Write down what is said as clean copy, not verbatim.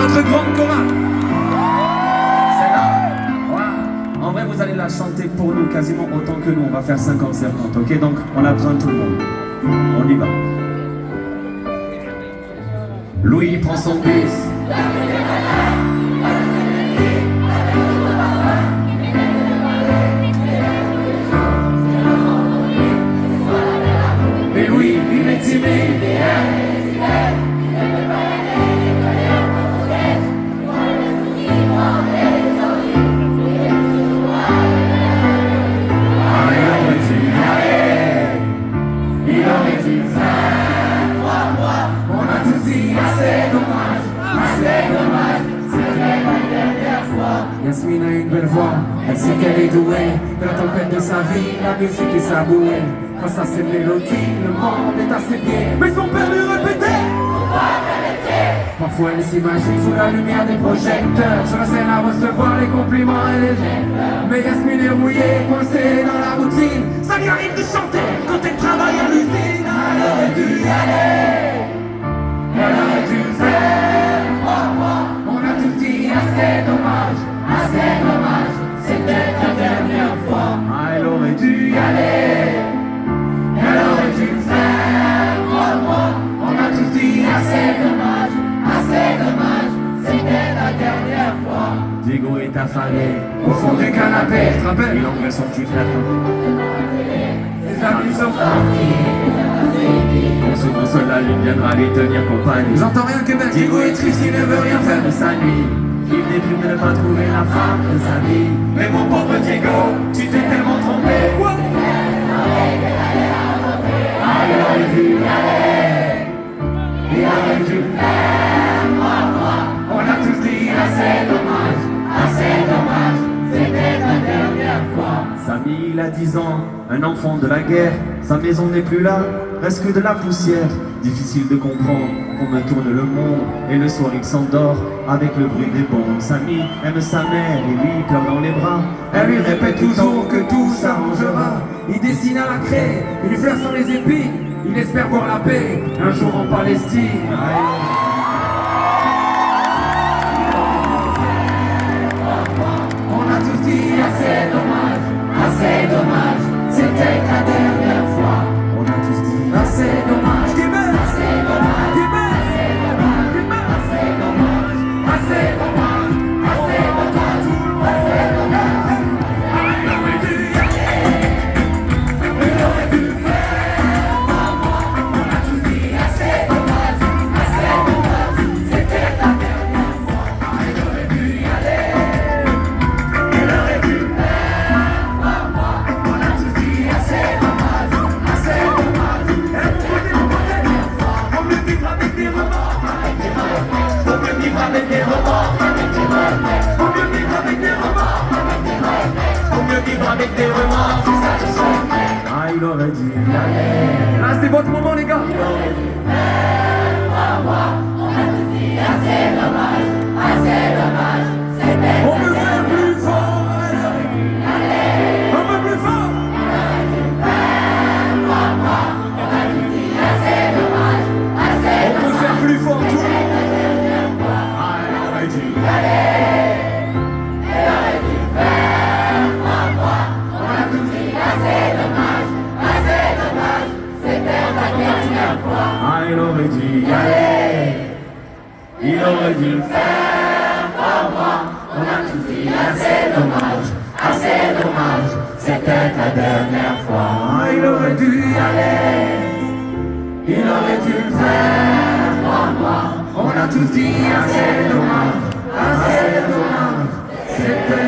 notre grande chorale. Celle-là, ouais. En vrai, vous allez la chanter pour nous quasiment autant que nous. On va faire 50-50, ok? Donc, on a besoin de tout le monde. On y va. Louis prend son bus. Et Louis, il est timide. Yasmine a une belle voix, elle sait qu'elle est douée. De la tempête de sa vie, la musique est sa bouée. Face à ses mélodies, le monde est à ses pieds. Mais son père lui répétait: parfois elle s'imagine sous la lumière des projecteurs, sur la scène à recevoir les compliments et les gestes. Mais Yasmine est rouillée, coincée dans la routine. Ça lui arrive de chanter quand elle travaille à l'usine. Elle aurait dû y aller, elle aurait dû faire. On a tous dit assez dommage, c'était la dernière fois. Elle aurait dû y aller, elle aurait dû le faire. On a tous dit assez dommage, c'était la dernière fois. Diego est affalé au fond du canapé. Il engueule son petit frère. Ses amis sont partis. On se console, la lune viendra lui tenir compagnie. J'entends rien que Québec. Diego est triste, il ne veut rien faire de sa nuit. Il déprime de ne pas trouver la femme de sa vie. Mais mon pauvre Diego, tu t'es tellement trompé. Quoi? Il aurait dû y aller, il aurait dû le faire. On a tous dit assez dommage, c'était la dernière fois. Samy, il a 10 ans, un enfant de la guerre. Sa maison n'est plus là, reste que de la poussière. Difficile de comprendre qu'on me tourne le monde. Et le soir il s'endort avec le bruit des bombes. Samy aime sa mère et lui pleure dans les bras. Elle lui répète toujours que tout s'arrangera. Il dessine à la craie, il fleur sans les épines. Il espère voir la paix un jour en Palestine. On a tous dit assez dommage, c'était la dernière fois. On a tous dit assez dommage. Il aurait dû y aller. Là c'est votre moment les gars. Il aurait dû faire on a tous dit assez dommage, c'était. On peut faire plus fort. Il aurait dû y aller. Un peu plus fort. Il aurait dû faire on a tous dit assez dommage, on peut faire plus fort tout. Il aurait dû y aller. Il aurait dû y aller, il aurait dû le faire pour moi. On a tous dit assez dommage, c'était la dernière fois. Il aurait dû y aller, il aurait dû le faire pour moi. On a tous dit assez dommage, c'était